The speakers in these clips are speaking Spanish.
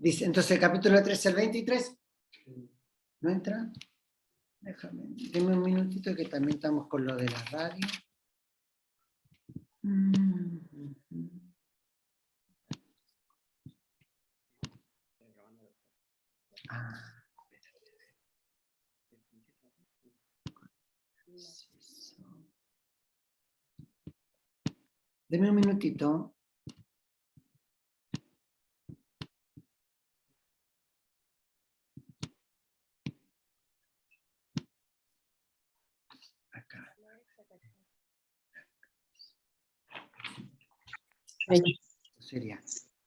Dice, entonces el capítulo 13 al 23, ¿no entra? Deme un minutito que también estamos con lo de la radio. Deme un minutito. Acá. Sería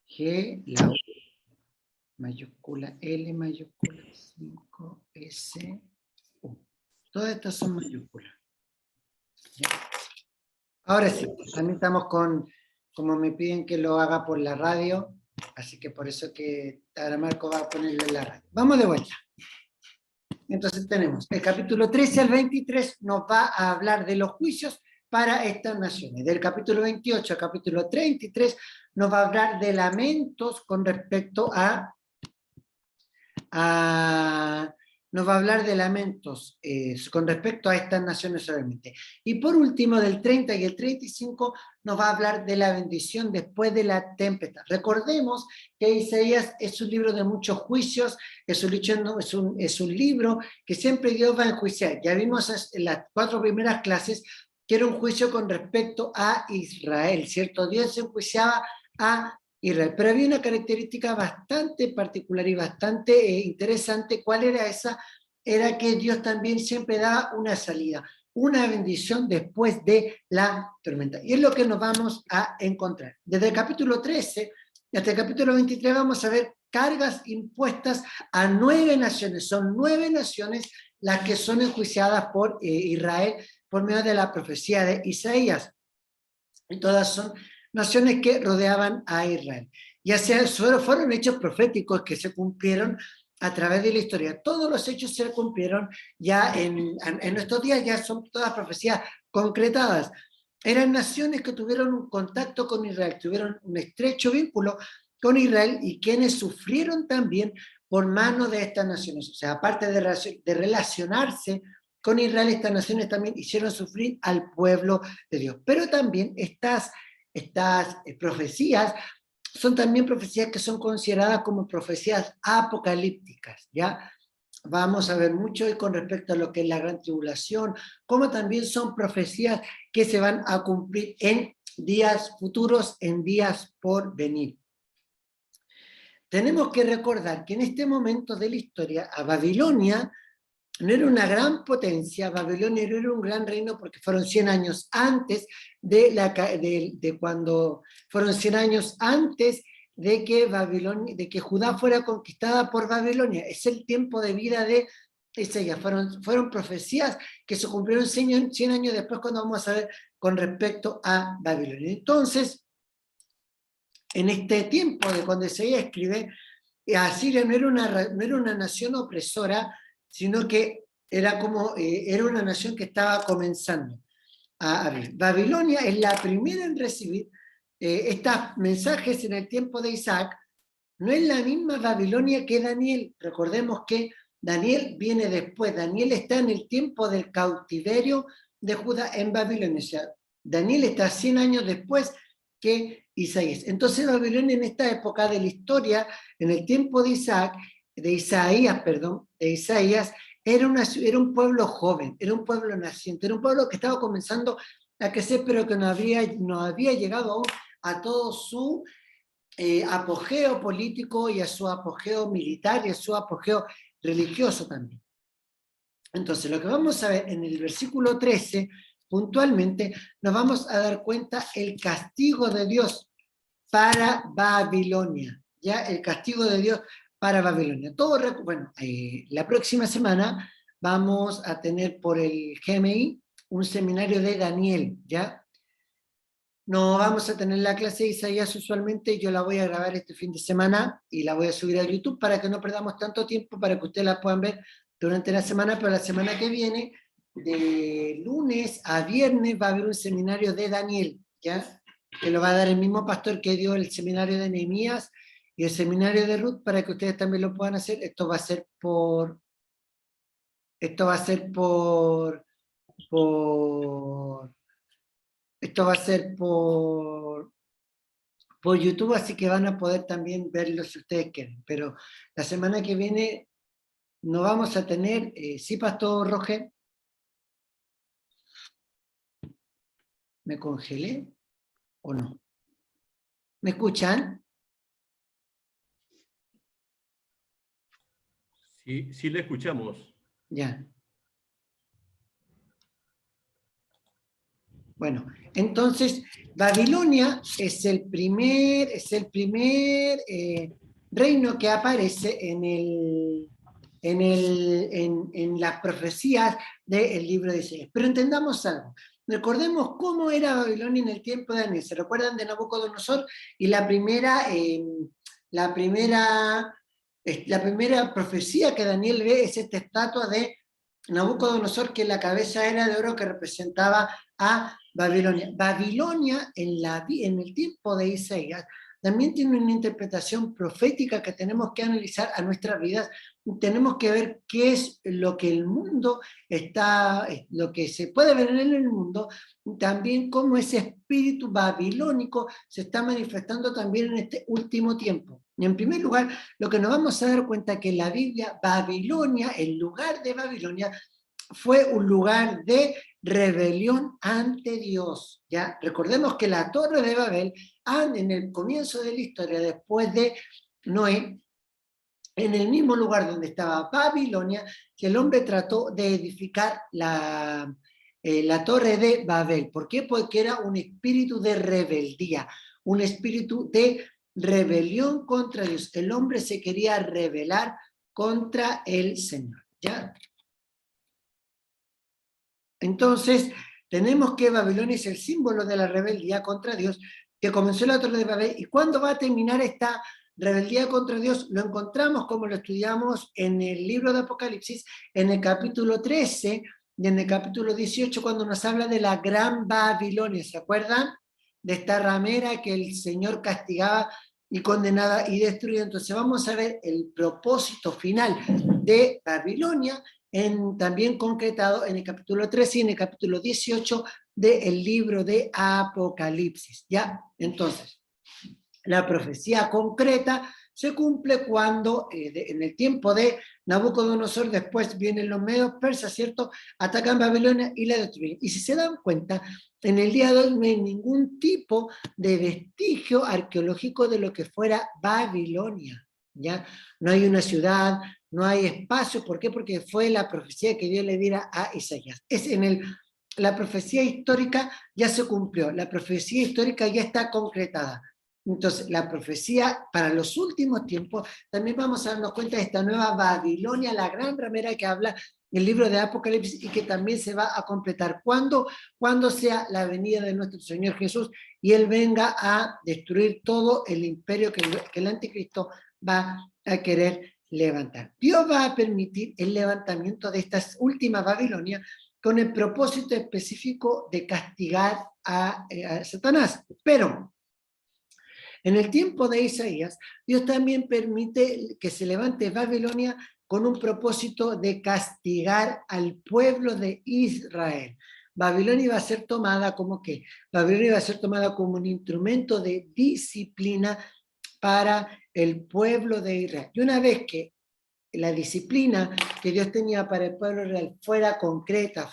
G, la U mayúscula, L mayúscula, 5, S, U. Todas estas son mayúsculas. ¿Ya? Ahora sí, también estamos con, como me piden que lo haga por la radio, así que por eso que ahora Marco va a ponerlo en la radio. Vamos de vuelta. Entonces tenemos el capítulo 13 al 23 nos va a hablar de los juicios para estas naciones. Del capítulo 28 al capítulo 33 nos va a hablar de lamentos con respecto nos va a hablar de lamentos con respecto a estas naciones solamente. Y por último, del 30 y el 35, nos va a hablar de la bendición después de la tempestad. Recordemos que Isaías es un libro de muchos juicios, es un libro que siempre Dios va a enjuiciar. Ya vimos en las 4 primeras clases que era un juicio con respecto a Israel, ¿cierto? Dios enjuiciaba a Israel. Pero había una característica bastante particular y bastante interesante. ¿Cuál era esa? Era que Dios también siempre da una salida, una bendición después de la tormenta. Y es lo que nos vamos a encontrar. Desde el capítulo 13 hasta el capítulo 23 vamos a ver cargas impuestas a 9 naciones. Son 9 naciones las que son enjuiciadas por Israel por medio de la profecía de Isaías. Y todas son naciones que rodeaban a Israel. Ya sea, fueron hechos proféticos que se cumplieron a través de la historia. Todos los hechos se cumplieron ya en nuestros días, ya son todas profecías concretadas. Eran naciones que tuvieron un contacto con Israel, tuvieron un estrecho vínculo con Israel y quienes sufrieron también por mano de estas naciones. O sea, aparte de relacionarse con Israel, estas naciones también hicieron sufrir al pueblo de Dios. Pero también estas profecías son también profecías que son consideradas como profecías apocalípticas, ¿ya? Vamos a ver mucho hoy con respecto a lo que es la gran tribulación, como también son profecías que se van a cumplir en días futuros, en días por venir. Tenemos que recordar que en este momento de la historia, a Babilonia no era una gran potencia, Babilonia no era un gran reino porque fueron 100 años antes de cuando, fueron 100 años antes de que Judá fuera conquistada por Babilonia. Es el tiempo de vida de Isaías. Fueron profecías que se cumplieron 100 años después cuando vamos a ver con respecto a Babilonia. Entonces, en este tiempo de cuando Isaías escribe, Asiria no era una nación opresora, sino que era una nación que estaba comenzando a abrir. Babilonia es la primera en recibir estos mensajes en el tiempo de Isaac. No es la misma Babilonia que Daniel. Recordemos que Daniel viene después. Daniel está en el tiempo del cautiverio de Judá en Babilonia. O sea, Daniel está 100 años después que Isaías. Entonces Babilonia en esta época de la historia, en el tiempo de Isaías, era un pueblo joven, era un pueblo naciente, era un pueblo que estaba comenzando a crecer, pero que no había llegado aún a todo su apogeo político y a su apogeo militar y a su apogeo religioso también. Entonces, lo que vamos a ver en el versículo 13, puntualmente, nos vamos a dar cuenta el castigo de Dios para Babilonia, ¿ya? El castigo de Dios para Babilonia. La próxima semana vamos a tener por el GMI un seminario de Daniel, ¿ya? No vamos a tener la clase de Isaías usualmente, yo la voy a grabar este fin de semana y la voy a subir a YouTube para que no perdamos tanto tiempo, para que ustedes la puedan ver durante la semana, pero la semana que viene, de lunes a viernes, va a haber un seminario de Daniel, ¿ya? Que lo va a dar el mismo pastor que dio el seminario de Nehemías y el seminario de Ruth para que ustedes también lo puedan hacer. Esto va a ser por esto va a ser por esto va a ser por YouTube, así que van a poder también verlo si ustedes quieren. Pero la semana que viene no vamos a tener, ¿sí, Pastor Roger? ¿Me congelé o no? ¿Me escuchan? Sí, sí le escuchamos. Ya. Bueno, entonces Babilonia es el primer reino que aparece en las profecías del libro de Isaías. Pero entendamos algo. Recordemos cómo era Babilonia en el tiempo de Daniel. ¿Se recuerdan de Nabucodonosor? Y la primera profecía que Daniel ve es esta estatua de Nabucodonosor, que la cabeza era de oro, que representaba a Babilonia. Babilonia en el tiempo de Isaías también tiene una interpretación profética que tenemos que analizar a nuestras vidas. Tenemos que ver qué es lo que el mundo está, lo que se puede ver en el mundo, también cómo ese espíritu babilónico se está manifestando también en este último tiempo. Y en primer lugar, lo que nos vamos a dar cuenta es que en la Biblia, Babilonia, el lugar de Babilonia, fue un lugar de rebelión ante Dios. ¿Ya? Recordemos que la Torre de Babel, en el comienzo de la historia, después de Noé, en el mismo lugar donde estaba Babilonia, que el hombre trató de edificar la Torre de Babel. ¿Por qué? Porque era un espíritu de rebeldía, un espíritu de rebelión contra Dios. El hombre se quería rebelar contra el Señor. ¿Ya? Entonces, tenemos que Babilonia es el símbolo de la rebeldía contra Dios, que comenzó la Torre de Babel. ¿Y cuándo va a terminar esta rebeldía contra Dios? Lo encontramos, como lo estudiamos en el libro de Apocalipsis, en el capítulo 13 y en el capítulo 18, cuando nos habla de la gran Babilonia. ¿Se acuerdan? De esta ramera que el Señor castigaba y condenaba y destruía. Entonces vamos a ver el propósito final de Babilonia, también concretado en el capítulo 13 y en el capítulo 18 del libro de Apocalipsis. ¿Ya? Entonces, la profecía concreta se cumple cuando en el tiempo de Nabucodonosor, después vienen los medios persas, ¿cierto? Atacan Babilonia y la destruyen. Y si se dan cuenta, en el día de hoy no hay ningún tipo de vestigio arqueológico de lo que fuera Babilonia, ¿ya? No hay una ciudad, no hay espacio. ¿Por qué? Porque fue la profecía que Dios le diera a Isaías. La profecía histórica ya se cumplió, la profecía histórica ya está concretada. Entonces, la profecía para los últimos tiempos, también vamos a darnos cuenta de esta nueva Babilonia, la gran ramera que habla el libro de Apocalipsis y que también se va a completar. Cuando sea la venida de nuestro Señor Jesús y Él venga a destruir todo el imperio que el anticristo va a querer levantar. Dios va a permitir el levantamiento de esta última Babilonia con el propósito específico de castigar a Satanás. Pero en el tiempo de Isaías, Dios también permite que se levante Babilonia con un propósito de castigar al pueblo de Israel. Babilonia iba a ser tomada como ¿qué? Babilonia iba a ser tomada como un instrumento de disciplina para el pueblo de Israel. Y una vez que la disciplina que Dios tenía para el pueblo real fuera concreta,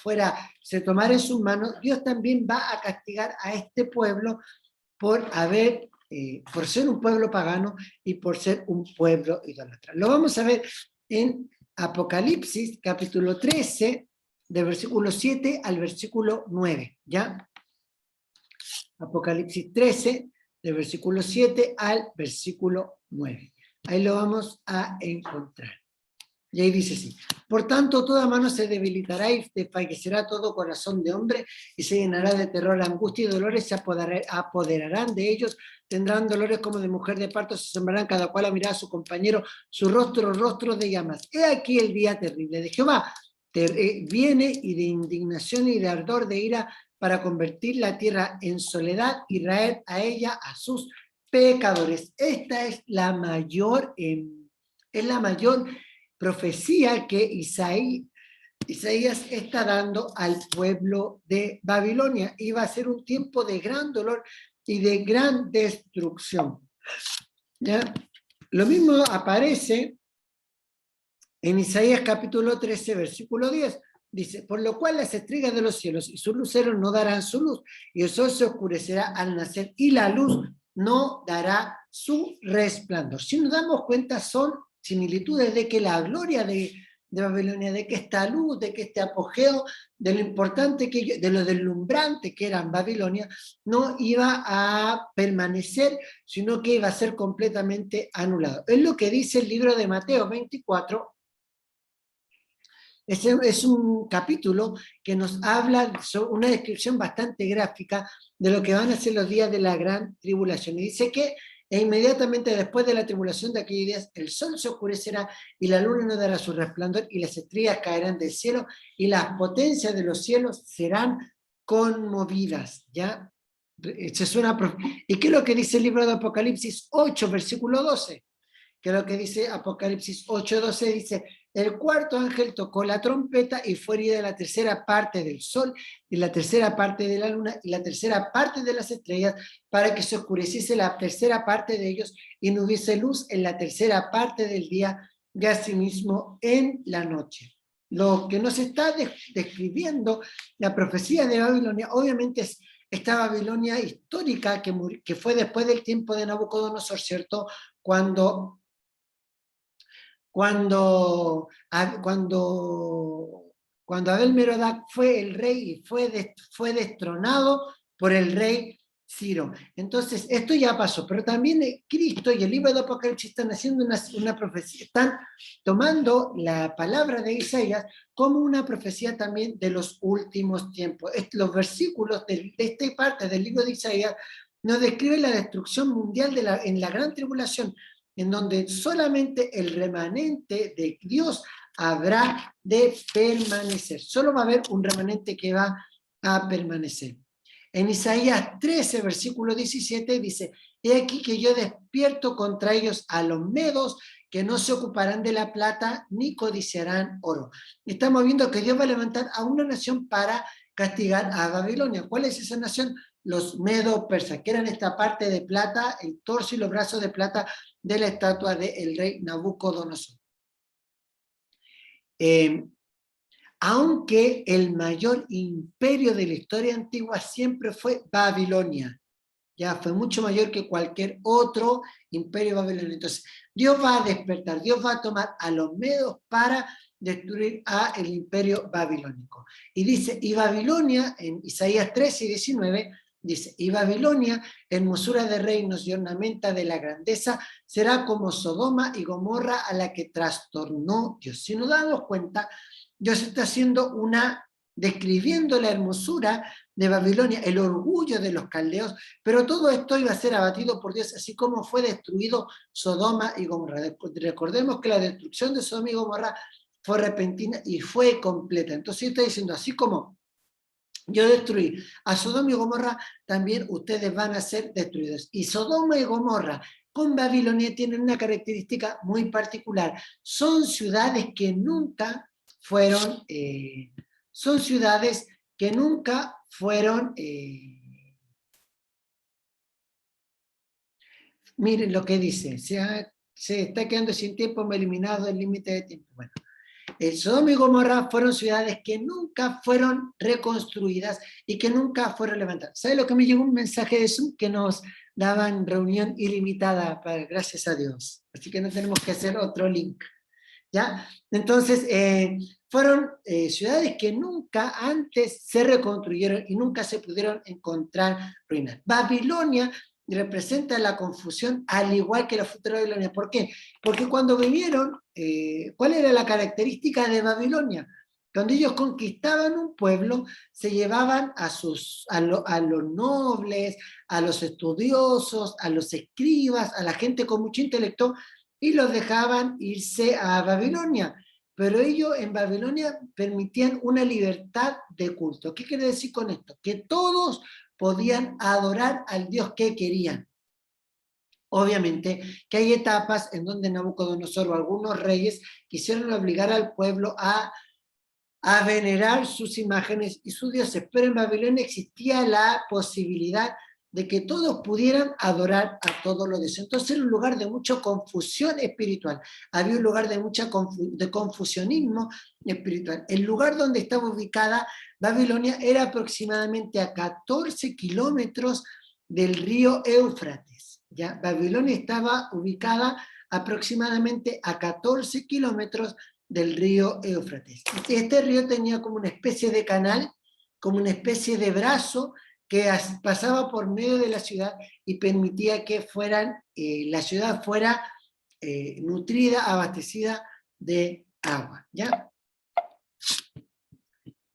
se tomara en sus manos, Dios también va a castigar a este pueblo por ser un pueblo pagano y por ser un pueblo idólatra. Lo vamos a ver en Apocalipsis, capítulo 13, del versículo 7 al versículo 9, ¿ya? Apocalipsis 13, del versículo 7 al versículo 9. Ahí lo vamos a encontrar. Y ahí dice así: por tanto, toda mano se debilitará y desfallecerá todo corazón de hombre, y se llenará de terror, angustia y dolores, se apoderarán de ellos, tendrán dolores como de mujer de parto, se asombrarán cada cual a mirar a su compañero, su rostro de llamas. He aquí el día terrible de Jehová, viene y de indignación y de ardor de ira, para convertir la tierra en soledad, Israel a ella, a sus pecadores. Esta es la mayor profecía que Isaías está dando al pueblo de Babilonia. Iba a ser un tiempo de gran dolor y de gran destrucción. ¿Ya? Lo mismo aparece en Isaías capítulo 13, versículo 10. Dice, por lo cual las estrellas de los cielos y sus luceros no darán su luz, y el sol se oscurecerá al nacer, y la luz no dará su resplandor. Si nos damos cuenta, son similitudes de que la gloria de Babilonia, de que esta luz, de que este apogeo, de lo importante, de lo deslumbrante que era Babilonia, no iba a permanecer, sino que iba a ser completamente anulado. Es lo que dice el libro de Mateo 24. Es un capítulo que nos habla sobre una descripción bastante gráfica de lo que van a ser los días de la gran tribulación. Y dice que inmediatamente después de la tribulación de aquellos días, el sol se oscurecerá y la luna no dará su resplandor y las estrellas caerán del cielo y las potencias de los cielos serán conmovidas. ¿Ya? Se suena. ¿Y qué es lo que dice el libro de Apocalipsis 8, versículo 12? Que es lo que dice Apocalipsis 8:12, dice, el cuarto ángel tocó la trompeta y fue herida la tercera parte del sol y la tercera parte de la luna y la tercera parte de las estrellas para que se oscureciese la tercera parte de ellos y no hubiese luz en la tercera parte del día y asimismo en la noche. Lo que nos está describiendo la profecía de Babilonia, obviamente es esta Babilonia histórica que fue después del tiempo de Nabucodonosor, ¿cierto? Cuando Abel-Merodach fue el rey y fue destronado por el rey Ciro. Entonces, esto ya pasó, pero también Cristo y el libro de Apocalipsis están haciendo una profecía, están tomando la palabra de Isaías como una profecía también de los últimos tiempos. Los versículos de esta parte del libro de Isaías nos describen la destrucción mundial en la gran tribulación, en donde solamente el remanente de Dios habrá de permanecer. Solo va a haber un remanente que va a permanecer. En Isaías 13, versículo 17 dice, he aquí que yo despierto contra ellos a los medos que no se ocuparán de la plata ni codiciarán oro. Estamos viendo que Dios va a levantar a una nación para castigar a Babilonia. ¿Cuál es esa nación? Los medos persas, que eran esta parte de plata, el torso y los brazos de plata de la estatua del rey Nabucodonosor. Aunque el mayor imperio de la historia antigua siempre fue Babilonia, ya fue mucho mayor que cualquier otro imperio babilonio. Entonces, Dios va a despertar, Dios va a tomar a los medos para destruir a el imperio babilónico. Y dice, y Babilonia, en Isaías 13 y 19, dice, y Babilonia, hermosura de reinos y ornamenta de la grandeza, será como Sodoma y Gomorra a la que trastornó Dios. Si nos damos cuenta, Dios está haciendo describiendo la hermosura de Babilonia, el orgullo de los caldeos, pero todo esto iba a ser abatido por Dios, así como fue destruido Sodoma y Gomorra. Recordemos que la destrucción de Sodoma y Gomorra fue repentina y fue completa. Entonces está diciendo, así como yo destruí a Sodoma y Gomorra, también ustedes van a ser destruidos. Y Sodoma y Gomorra con Babilonia tienen una característica muy particular. Son ciudades que nunca fueron miren lo que dice, se está quedando sin tiempo, me ha eliminado el límite de tiempo. Bueno, el Sodoma y Gomorra fueron ciudades que nunca fueron reconstruidas y que nunca fueron levantadas. ¿Sabe lo que me llegó? Un mensaje de Zoom que nos daban reunión ilimitada, gracias a Dios. Así que no tenemos que hacer otro link. ¿Ya? Entonces, fueron ciudades que nunca antes se reconstruyeron y nunca se pudieron encontrar ruinas. Babilonia representa la confusión al igual que la futura Babilonia. ¿Por qué? Porque cuando vinieron, ¿cuál era la característica de Babilonia? Cuando ellos conquistaban un pueblo, se llevaban a los nobles, a los estudiosos, a los escribas, a la gente con mucho intelecto, y los dejaban irse a Babilonia. Pero ellos en Babilonia permitían una libertad de culto. ¿Qué quiere decir con esto? Que todos podían adorar al Dios que querían. Obviamente que hay etapas en donde Nabucodonosor o algunos reyes quisieron obligar al pueblo a venerar sus imágenes y sus dioses, pero en Babilonia existía la posibilidad de que todos pudieran adorar a todos los dioses. Entonces era un lugar de mucha confusión espiritual, había un lugar de mucha confusionismo espiritual. El lugar donde estaba ubicada Babilonia era aproximadamente a 14 kilómetros del río Éufrates. ¿Ya? Babilonia estaba ubicada aproximadamente a 14 kilómetros del río Éufrates. Este río tenía como una especie de canal, como una especie de brazo que pasaba por medio de la ciudad y permitía que la ciudad fuera nutrida, abastecida de agua. ¿Ya?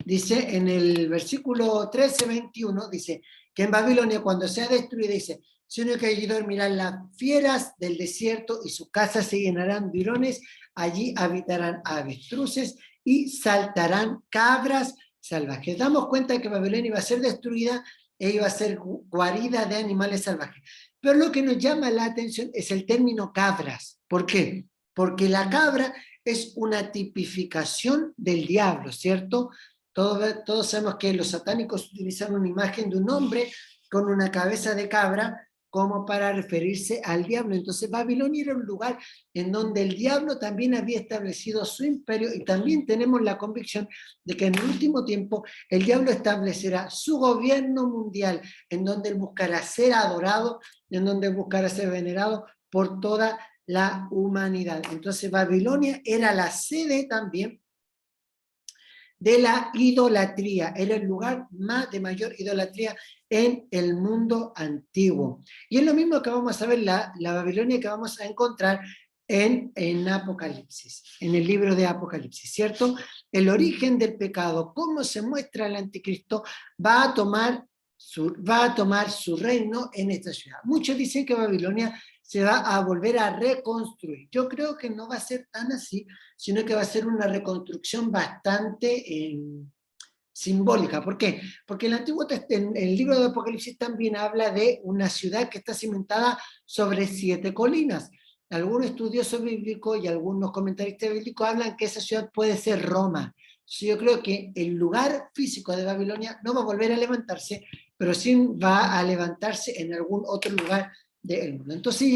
Dice en el versículo 13-21, dice que en Babilonia cuando sea destruida, dice, si uno que dormirán las fieras del desierto y sus casas se llenarán de hurones, allí habitarán avestruces y saltarán cabras salvajes. Damos cuenta que Babilonia iba a ser destruida e iba a ser guarida de animales salvajes. Pero lo que nos llama la atención es el término cabras. ¿Por qué? Porque la cabra es una tipificación del diablo, ¿cierto? Todos sabemos que los satánicos utilizan una imagen de un hombre con una cabeza de cabra como para referirse al diablo. Entonces Babilonia era un lugar en donde el diablo también había establecido su imperio y también tenemos la convicción de que en el último tiempo el diablo establecerá su gobierno mundial en donde él buscará ser adorado, en donde él buscará ser venerado por toda la humanidad. Entonces Babilonia era la sede también de la idolatría, era el lugar de mayor idolatría en el mundo antiguo. Y es lo mismo que vamos a ver, la Babilonia que vamos a encontrar en Apocalipsis, en el libro de Apocalipsis, ¿cierto? El origen del pecado, cómo se muestra el anticristo, va a tomar su reino en esta ciudad. Muchos dicen que Babilonia se va a volver a reconstruir. Yo creo que no va a ser tan así, sino que va a ser una reconstrucción bastante simbólica. ¿Por qué? Porque el libro de Apocalipsis también habla de una ciudad que está cimentada sobre 7 colinas. Algunos estudiosos bíblicos y algunos comentaristas bíblicos hablan que esa ciudad puede ser Roma. Yo creo que el lugar físico de Babilonia no va a volver a levantarse, pero sí va a levantarse en algún otro lugar del mundo. Entonces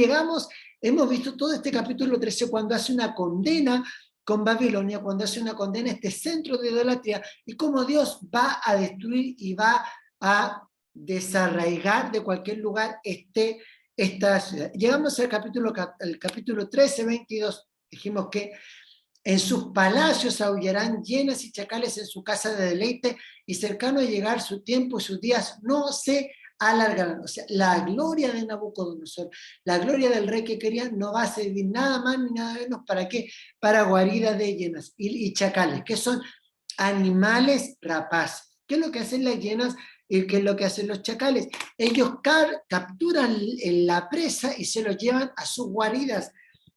hemos visto todo este capítulo 13 cuando hace una condena con Babilonia, cuando hace una condena a este centro de idolatría y cómo Dios va a destruir y va a desarraigar de cualquier lugar esta ciudad. Llegamos al capítulo 13, 22, dijimos que en sus palacios aullarán hienas y chacales en su casa de deleite, y cercano a llegar su tiempo y sus días no se alargarán. O sea, la gloria de Nabucodonosor, la gloria del rey que quería, no va a servir nada más ni nada menos para qué, para guarida de hienas y chacales, que son animales rapaces. ¿Qué es lo que hacen las hienas y qué es lo que hacen los chacales? Ellos capturan la presa y se lo llevan a sus guaridas,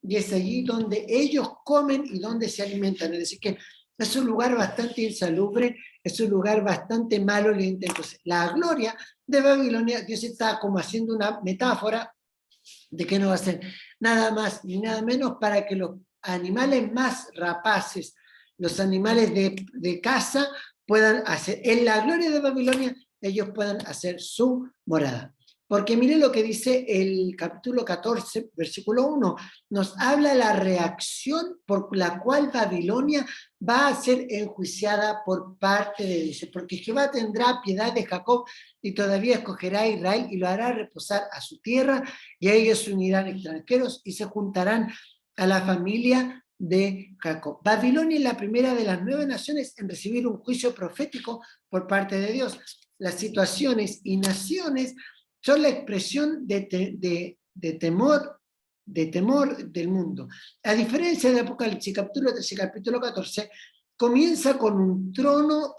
y es allí donde ellos comen y donde se alimentan. Es decir, que es un lugar bastante insalubre, es un lugar bastante malo. Entonces, la gloria de Babilonia, Dios está como haciendo una metáfora de que no va a ser nada más ni nada menos para que los animales más rapaces, los animales de casa, puedan hacer, en la gloria de Babilonia, ellos puedan hacer su morada. Porque mire lo que dice el capítulo 14, versículo 1, nos habla la reacción por la cual Babilonia va a ser enjuiciada por parte de Dios. Porque Jehová tendrá piedad de Jacob y todavía escogerá a Israel y lo hará reposar a su tierra, y a ellos se unirán extranjeros y se juntarán a la familia de Jacob. Babilonia es la primera de las 9 naciones en recibir un juicio profético por parte de Dios. Las situaciones y naciones son la expresión de temor del mundo. A diferencia de Apocalipsis, capítulo 13, capítulo 14, comienza con un trono,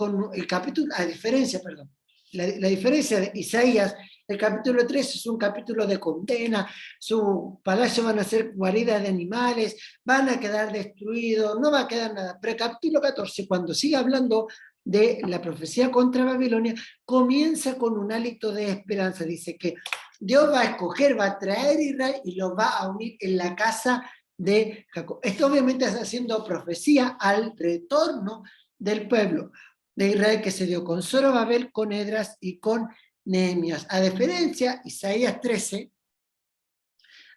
la diferencia de Isaías, el capítulo 13 es un capítulo de condena, su palacio van a ser guaridas de animales, van a quedar destruidos, no va a quedar nada. Pero el capítulo 14, cuando sigue hablando de la profecía contra Babilonia, comienza con un hálito de esperanza. Dice que Dios va a escoger, va a traer a Israel y lo va a unir en la casa de Jacob. Esto obviamente está haciendo profecía al retorno del pueblo de Israel que se dio con Zorobabel, con Esdras y con Nehemías. A diferencia, Isaías 13,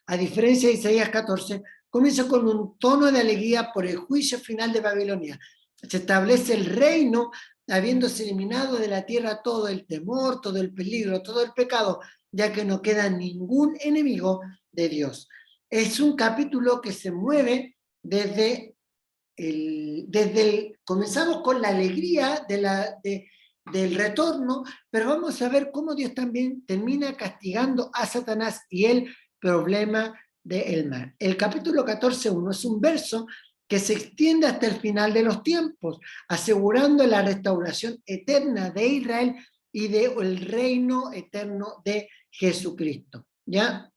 a diferencia de Isaías 14, comienza con un tono de alegría por el juicio final de Babilonia. Se establece el reino, habiéndose eliminado de la tierra todo el temor, todo el peligro, todo el pecado, ya que no queda ningún enemigo de Dios. Es un capítulo que se mueve comenzamos con la alegría del retorno, pero vamos a ver cómo Dios también termina castigando a Satanás y el problema del mal. El capítulo 14:1 es un verso que se extiende hasta el final de los tiempos, asegurando la restauración eterna de Israel y del reino eterno de Jesucristo. ¿Ya?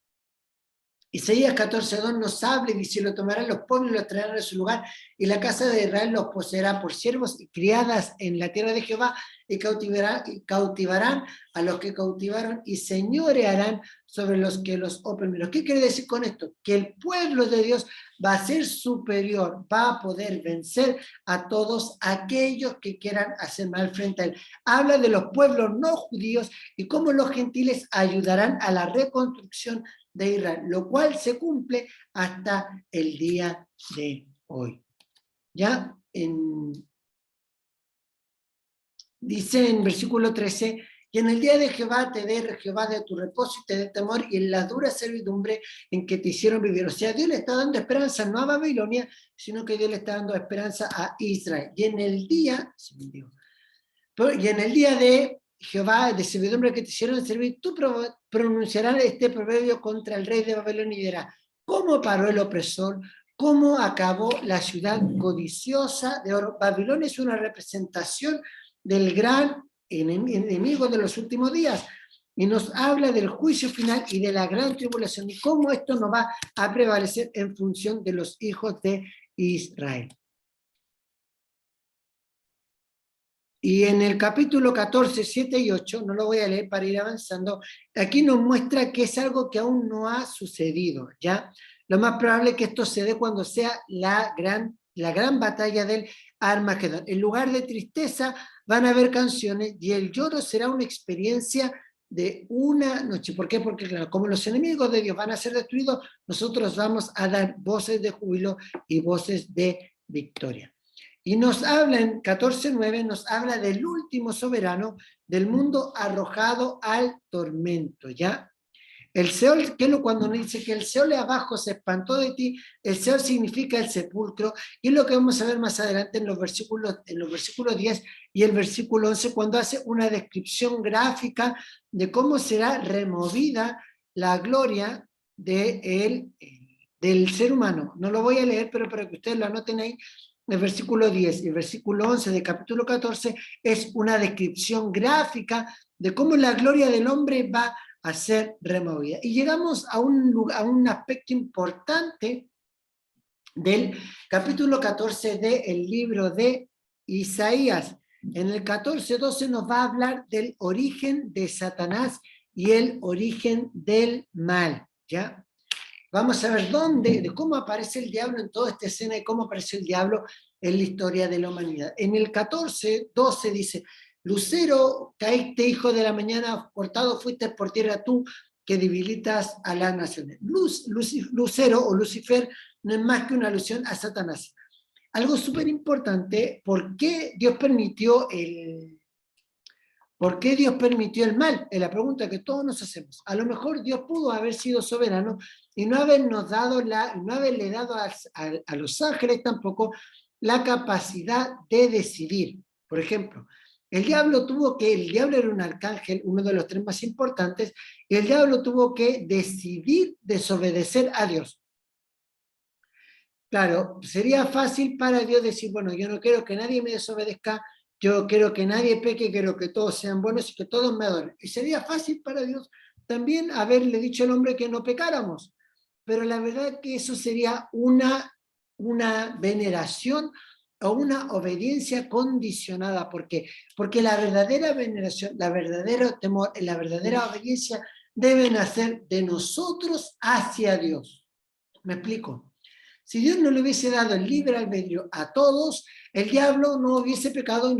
Isaías 14:2 nos habla y dice: lo tomarán los pueblos y los traerán a su lugar, y la casa de Israel los poseerá por siervos y criadas en la tierra de Jehová, y cautivarán a los que cautivaron y señorearán sobre los que los oprimieron. ¿Qué quiere decir con esto? Que el pueblo de Dios va a ser superior, va a poder vencer a todos aquellos que quieran hacer mal frente a él. Habla de los pueblos no judíos y cómo los gentiles ayudarán a la reconstrucción de Israel, lo cual se cumple hasta el día de hoy. ¿Ya? Dice en versículo 13, y en el día de Jehová te dé Jehová de tu reposo y te dé temor, y en la dura servidumbre en que te hicieron vivir. O sea, Dios le está dando esperanza no a Babilonia, sino que Dios le está dando esperanza a Israel. Y en el día de Jehová, de servidumbre que te hicieron servir, tú pronunciarás este proverbio contra el rey de Babilonia y dirás: ¿cómo paró el opresor? ¿Cómo acabó la ciudad codiciosa de oro? Babilonia es una representación del gran enemigo de los últimos días, y nos habla del juicio final y de la gran tribulación, y cómo esto no va a prevalecer en función de los hijos de Israel. Y en el capítulo 14, 7 y 8, no lo voy a leer para ir avanzando, aquí nos muestra que es algo que aún no ha sucedido, ¿ya? Lo más probable es que esto se dé cuando sea la gran batalla del Armagedón. En lugar de tristeza van a haber canciones y el lloro será una experiencia de una noche. ¿Por qué? Porque claro, como los enemigos de Dios van a ser destruidos, nosotros vamos a dar voces de júbilo y voces de victoria. Y nos habla en 14:9, nos habla del último soberano del mundo arrojado al tormento, ¿ya? El Seol, que es cuando nos dice que el Seol de abajo se espantó de ti, el Seol significa el sepulcro, y es lo que vamos a ver más adelante en los versículos 10 y el versículo 11, cuando hace una descripción gráfica de cómo será removida la gloria del ser humano. No lo voy a leer, pero para que ustedes lo anoten ahí. El versículo 10 y el versículo 11 del capítulo 14 es una descripción gráfica de cómo la gloria del hombre va a ser removida. Y llegamos a un aspecto importante del capítulo 14 del libro de Isaías. En el 14:12 nos va a hablar del origen de Satanás y el origen del mal, ¿ya? Vamos a ver de cómo aparece el diablo en toda esta escena y cómo aparece el diablo en la historia de la humanidad. En el 14:12 dice: Lucero, caíste, hijo de la mañana, cortado fuiste por tierra tú, que debilitas a las naciones. Lucero o Lucifer no es más que una alusión a Satanás. Algo súper importante: ¿por qué Dios permitió ¿por qué Dios permitió el mal? Es la pregunta que todos nos hacemos. A lo mejor Dios pudo haber sido soberano y no haberle dado a los ángeles tampoco la capacidad de decidir. Por ejemplo, el diablo era un arcángel, uno de los 3 más importantes, y el diablo tuvo que decidir desobedecer a Dios. Claro, sería fácil para Dios decir: bueno, yo no quiero que nadie me desobedezca, yo quiero que nadie peque, quiero que todos sean buenos y que todos me adoren. Y sería fácil para Dios también haberle dicho al hombre que no pecáramos, pero la verdad es que eso sería una veneración o una obediencia condicionada. ¿Por qué? Porque la verdadera veneración, la verdadero temor, la verdadera obediencia debe nacer de nosotros hacia Dios. ¿Me explico? Si Dios no le hubiese dado el libre albedrío a todos, el diablo no hubiese pecado y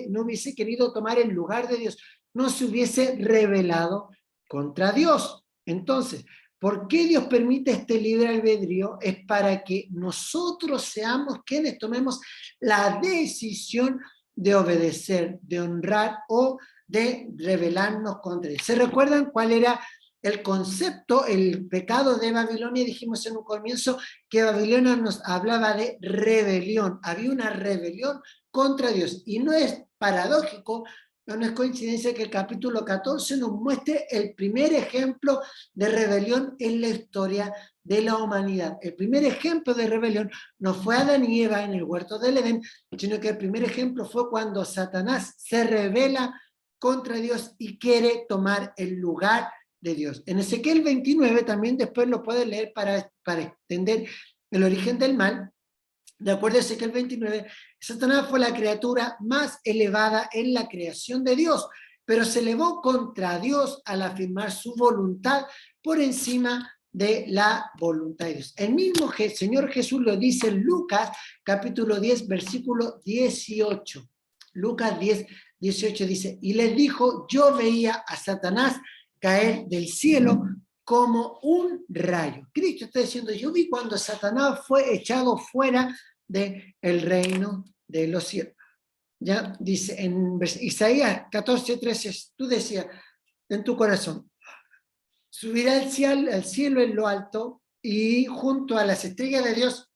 no hubiese querido tomar el lugar de Dios, no se hubiese rebelado contra Dios. Entonces, ¿por qué Dios permite este libre albedrío? Es para que nosotros seamos quienes tomemos la decisión de obedecer, de honrar o de rebelarnos contra Él. ¿Se recuerdan cuál era el concepto, el pecado de Babilonia? Dijimos en un comienzo que Babilonia nos hablaba de rebelión. Había una rebelión contra Dios. Y no es paradójico, no es coincidencia que el capítulo 14 nos muestre el primer ejemplo de rebelión en la historia de la humanidad. El primer ejemplo de rebelión no fue Adán y Eva en el huerto del Edén, sino que el primer ejemplo fue cuando Satanás se rebela contra Dios y quiere tomar el lugar de Dios. En Ezequiel 29 también después lo pueden leer para entender el origen del mal. De acuerdo a Ezequiel 29, Satanás fue la criatura más elevada en la creación de Dios, pero se elevó contra Dios al afirmar su voluntad por encima de la voluntad de Dios. El mismo Señor Jesús lo dice en Lucas, capítulo 10, versículo 18. Lucas 10, 18 dice, y les dijo, yo veía a Satanás caer del cielo como un rayo. Cristo está diciendo, yo vi cuando Satanás fue echado fuera del reino de los cielos. Ya dice en Isaías 14:13, tú decías en tu corazón, subirá al cielo en lo alto y junto a las estrellas de Dios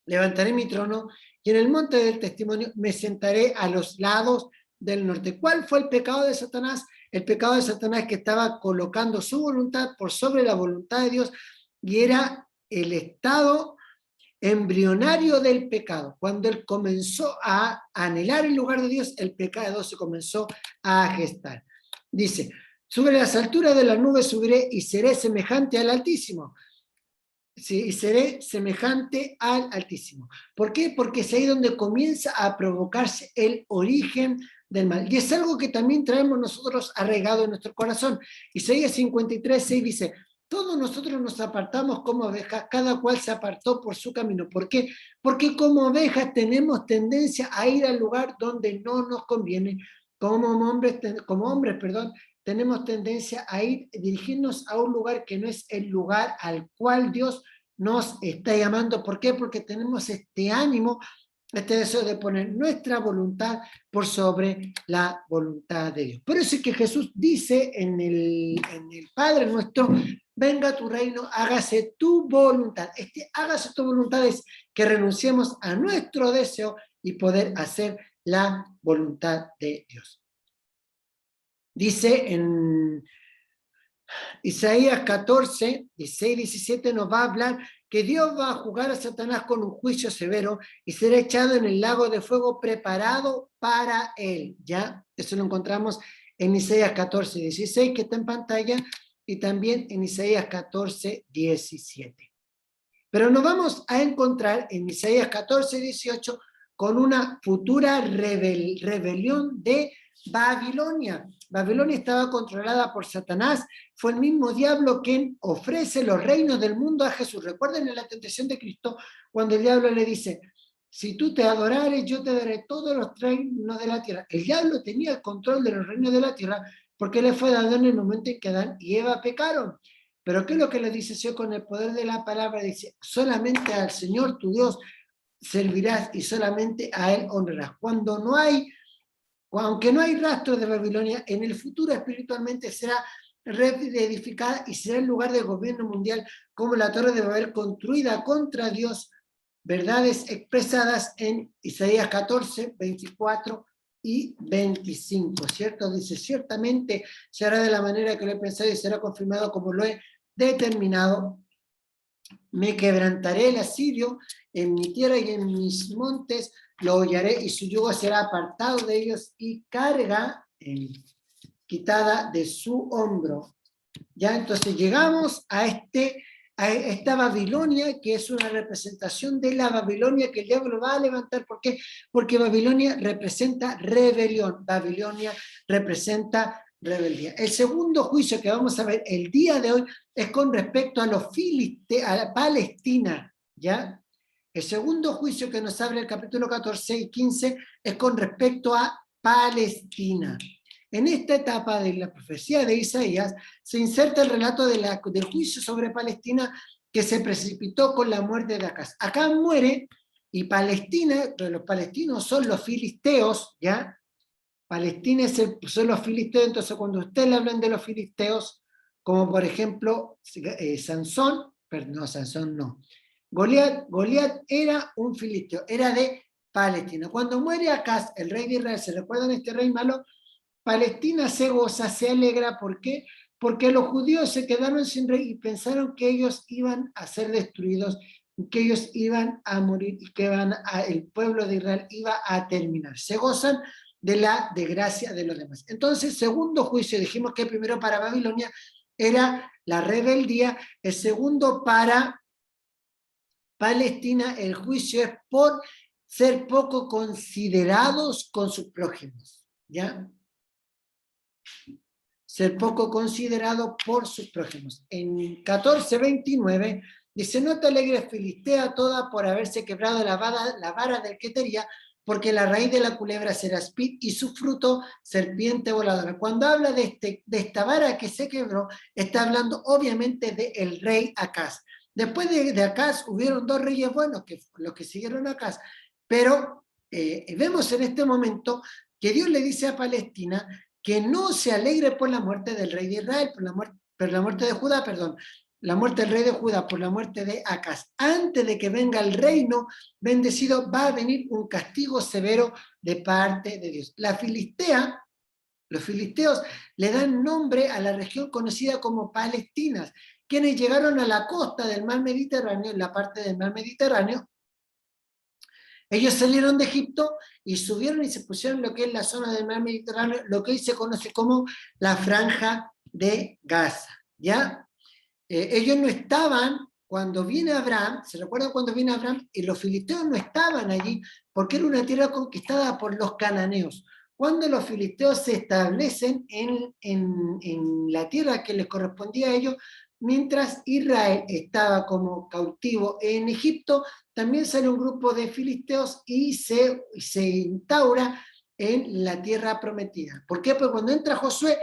levantaré mi trono y en el monte del testimonio me sentaré a los lados del norte. ¿Cuál fue el pecado de Satanás? El pecado de Satanás que estaba colocando su voluntad por sobre la voluntad de Dios y era el estado embrionario del pecado. Cuando él comenzó a anhelar el lugar de Dios, el pecado se comenzó a gestar. Dice, sobre las alturas de las nubes subiré y seré semejante al Altísimo. Sí, y seré semejante al Altísimo. ¿Por qué? Porque es ahí donde comienza a provocarse el origen del mal. Y es algo que también traemos nosotros arraigado en nuestro corazón. Isaías 53:6 dice, todos nosotros nos apartamos como ovejas, cada cual se apartó por su camino. ¿Por qué? Porque como ovejas tenemos tendencia a ir al lugar donde no nos conviene. Como hombres, tenemos tendencia a dirigirnos a un lugar que no es el lugar al cual Dios nos está llamando. ¿Por qué? Porque tenemos este ánimo, este deseo de poner nuestra voluntad por sobre la voluntad de Dios. Por eso es que Jesús dice en el Padre nuestro, venga tu reino, hágase tu voluntad. Hágase tu voluntad es que renunciemos a nuestro deseo y poder hacer la voluntad de Dios. Dice en Isaías 14, 16, 17 nos va a hablar que Dios va a juzgar a Satanás con un juicio severo y será echado en el lago de fuego preparado para él. ¿Ya? Eso lo encontramos en Isaías 14, 16, que está en pantalla, y también en Isaías 14, 17. Pero nos vamos a encontrar en Isaías 14, 18 con una futura rebelión de Babilonia. Babilonia estaba controlada por Satanás, fue el mismo diablo quien ofrece los reinos del mundo a Jesús. Recuerden en la tentación de Cristo, cuando el diablo le dice, si tú te adorares, yo te daré todos los reinos de la tierra. El diablo tenía el control de los reinos de la tierra porque le fue dado en el momento en que Adán y Eva pecaron. Pero ¿qué es lo que le dice Dios con el poder de la palabra? Dice, solamente al Señor tu Dios servirás y solamente a Él honrarás. Aunque no hay rastro de Babilonia, en el futuro espiritualmente será reedificada y será el lugar de gobierno mundial como la Torre de Babel construida contra Dios, verdades expresadas en Isaías 14, 24 y 25, ¿cierto? Dice, ciertamente se hará de la manera que lo he pensado y será confirmado como lo he determinado. Me quebrantaré el asirio en mi tierra y en mis montes lo hollaré y su yugo será apartado de ellos y carga quitada de su hombro. Ya, entonces llegamos a esta Babilonia, que es una representación de la Babilonia que el diablo va a levantar. ¿Por qué? Porque Babilonia representa rebelión, Babilonia representa rebeldía. El segundo juicio que vamos a ver el día de hoy es con respecto a los filisteos, a Palestina, ¿ya? El segundo juicio que nos abre el capítulo 14 y 15 es con respecto a Palestina. En esta etapa de la profecía de Isaías se inserta el relato del juicio sobre Palestina que se precipitó con la muerte de Acaz. Acaz muere y Palestina, los palestinos son los filisteos, ¿ya? Palestina son los filisteos, entonces cuando ustedes le hablan de los filisteos, como por ejemplo Sansón, pero no, Sansón no, Goliat era un filisteo, era de Palestina. Cuando muere Acaz, el rey de Israel, ¿se recuerdan este rey malo? Palestina se goza, se alegra, ¿por qué? Porque los judíos se quedaron sin rey y pensaron que ellos iban a ser destruidos, que ellos iban a morir y que el pueblo de Israel iba a terminar. Se gozan de la desgracia de los demás. Entonces, segundo juicio, dijimos que el primero para Babilonia era la rebeldía, el segundo para Palestina, el juicio es por ser poco considerados con sus prójimos, ¿ya? Ser poco considerado por sus prójimos. En 14:29 dice: no te alegres, Filistea toda, por haberse quebrado la vara del que quería, porque la raíz de la culebra será espid y su fruto serpiente voladora. Cuando habla de esta vara que se quebró, está hablando obviamente del rey Acaz. Después de Acaz hubieron dos reyes buenos, que los que siguieron a Acaz, pero vemos en este momento que Dios le dice a Palestina que no se alegre por la muerte del rey de Israel, por la muerte de Judá, perdón, la muerte del rey de Judá, por la muerte de Acaz. Antes de que venga el reino bendecido, va a venir un castigo severo de parte de Dios. Los filisteos le dan nombre a la región conocida como Palestina, quienes llegaron a la costa del mar Mediterráneo, en la parte del mar Mediterráneo. Ellos salieron de Egipto y subieron y se pusieron en lo que es la zona del mar Mediterráneo, lo que hoy se conoce como la Franja de Gaza, ¿ya? Ellos no estaban cuando viene Abraham, ¿se recuerdan cuando viene Abraham? Y los filisteos no estaban allí porque era una tierra conquistada por los cananeos. Cuando los filisteos se establecen en la tierra que les correspondía a ellos, mientras Israel estaba como cautivo en Egipto, también sale un grupo de filisteos y se instaura en la tierra prometida. ¿Por qué? Porque cuando entra Josué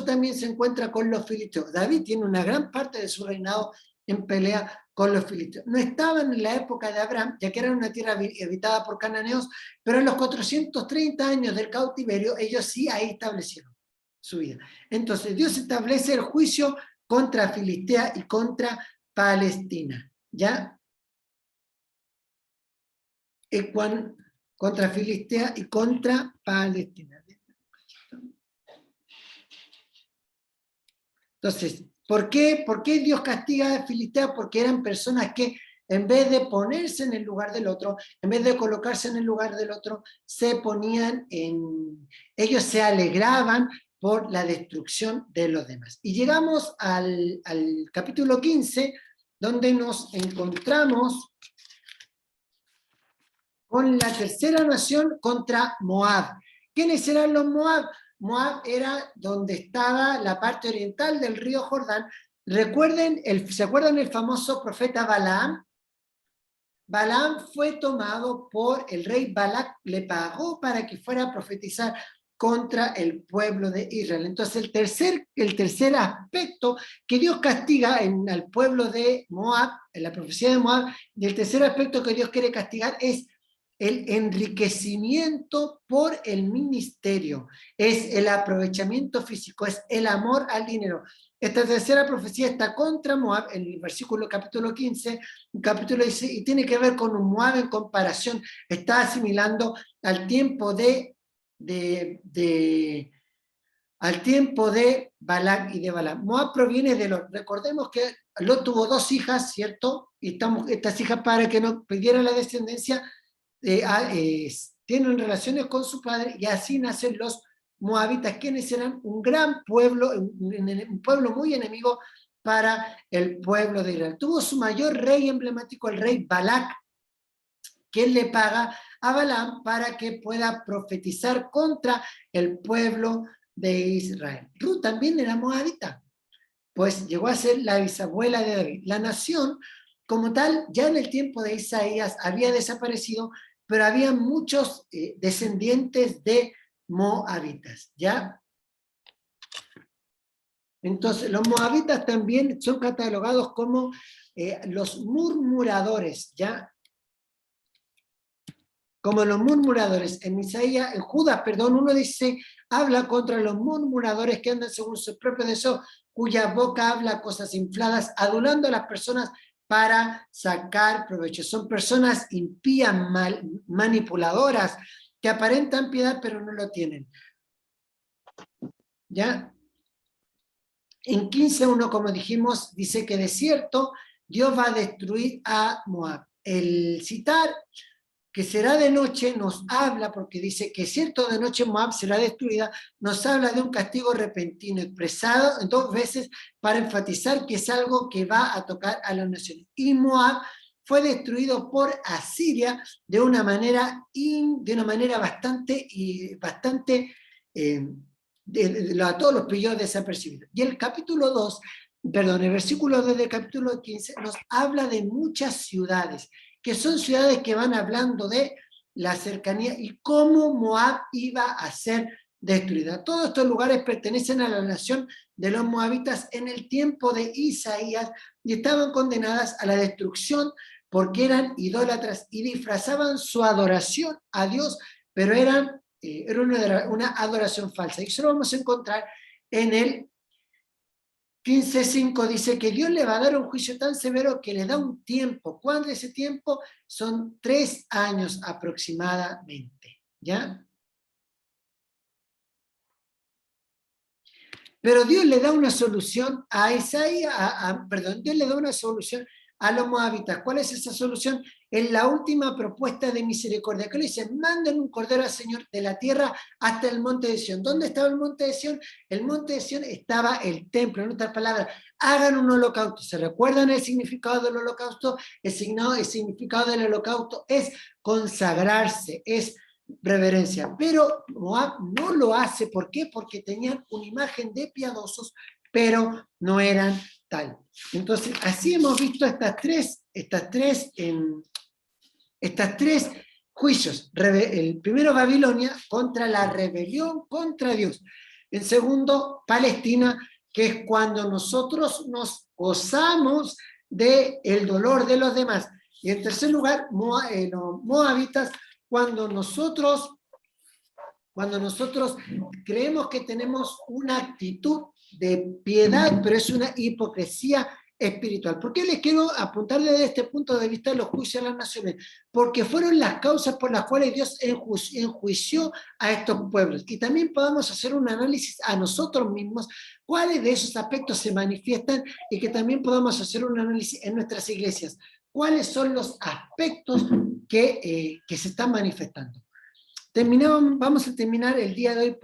también se encuentra con los filisteos. David tiene una gran parte de su reinado en pelea con los filisteos. No estaban en la época de Abraham, ya que era una tierra habitada por cananeos, pero en los 430 años del cautiverio, ellos sí ahí establecieron su vida. Entonces Dios establece el juicio contra Filistea y contra Palestina, ¿ya? Contra Filistea y contra Palestina. Entonces, ¿por qué Dios castiga a Filistea? Porque eran personas que en vez de ponerse en el lugar del otro, en vez de colocarse en el lugar del otro, ellos se alegraban por la destrucción de los demás. Y llegamos al capítulo 15, donde nos encontramos con la tercera nación contra Moab. ¿Quiénes eran los Moab? Moab era donde estaba la parte oriental del río Jordán. Recuerden, ¿se acuerdan el famoso profeta Balaam? Balaam fue tomado por el rey Balac, le pagó para que fuera a profetizar contra el pueblo de Israel. Entonces el tercer aspecto que Dios castiga al pueblo de Moab, en la profecía de Moab, y el tercer aspecto que Dios quiere castigar es el enriquecimiento por el ministerio, es el aprovechamiento físico, es el amor al dinero. Esta tercera profecía está contra Moab, en el versículo capítulo 15, capítulo 16, y tiene que ver con un Moab en comparación, está asimilando al tiempo de Balac y de Balaam. Moab proviene de Lot. Recordemos que Lot tuvo dos hijas, ¿cierto? Y estas hijas, para que no pidieran la descendencia, tienen relaciones con su padre, y así nacen los moabitas, quienes eran un gran pueblo, un pueblo muy enemigo para el pueblo de Israel. Tuvo su mayor rey emblemático, el rey Balac, quien le paga a Balaam para que pueda profetizar contra el pueblo de Israel. Ruth también era moabita, pues llegó a ser la bisabuela de David. La nación, como tal, ya en el tiempo de Isaías había desaparecido, pero había muchos descendientes de moabitas, ¿ya? Entonces, los moabitas también son catalogados como los murmuradores, ¿ya? Como los murmuradores. En Isaías, en Judas, perdón, uno dice, habla contra los murmuradores que andan según sus propios deseos, cuya boca habla cosas infladas, adulando a las personas para sacar provecho. Son personas impías, manipuladoras, que aparentan piedad, pero no lo tienen. ¿Ya? En 15:1, como dijimos, dice que de cierto Dios va a destruir a Moab. El citar que será de noche nos habla, porque dice que cierto de noche Moab será destruida, nos habla de un castigo repentino, expresado 2 veces para enfatizar que es algo que va a tocar a las naciones. Y Moab fue destruido por Asiria de una manera bastante a todos los pilló desapercibidos. Y el versículo 2 del capítulo 15 nos habla de muchas ciudades, que son ciudades que van hablando de la cercanía y cómo Moab iba a ser destruida. Todos estos lugares pertenecen a la nación de los moabitas en el tiempo de Isaías y estaban condenadas a la destrucción porque eran idólatras y disfrazaban su adoración a Dios, pero era una adoración falsa. Y eso lo vamos a encontrar en el 15:5, dice que Dios le va a dar un juicio tan severo que le da un tiempo. ¿Cuándo ese tiempo? Son 3 años aproximadamente, ¿ya? Pero Dios le da una solución a Isaías, Dios le da una solución a los moabitas. ¿Cuál es esa solución? Es la última propuesta de misericordia, que le dice, manden un cordero al Señor de la tierra hasta el monte de Sión. ¿Dónde estaba el monte de Sión? El monte de Sión estaba el templo, en otras palabras, hagan un holocausto. ¿Se recuerdan el significado del holocausto? El significado del holocausto es consagrarse, es reverencia, pero Moab no lo hace. ¿Por qué? Porque tenían una imagen de piadosos, pero no eran tal. Entonces, así hemos visto estas tres juicios. El primero, Babilonia, contra la rebelión contra Dios. El segundo, Palestina, que es cuando nosotros nos gozamos del dolor de los demás. Y en tercer lugar, los moabitas, cuando nosotros creemos que tenemos una actitud de piedad, pero es una hipocresía espiritual. ¿Por qué les quiero apuntar desde este punto de vista los juicios a las naciones? Porque fueron las causas por las cuales Dios enjuició a estos pueblos. Y también podamos hacer un análisis a nosotros mismos, cuáles de esos aspectos se manifiestan, y que también podamos hacer un análisis en nuestras iglesias. ¿Cuáles son los aspectos que se están manifestando? Vamos a terminar el día de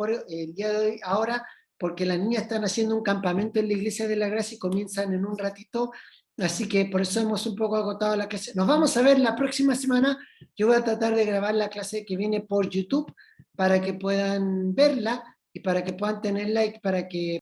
hoy ahora, porque las niñas están haciendo un campamento en la Iglesia de la Gracia y comienzan en un ratito, así que por eso hemos un poco agotado la clase. Nos vamos a ver la próxima semana. Yo voy a tratar de grabar la clase que viene por YouTube para que puedan verla y para que puedan tenerla y para que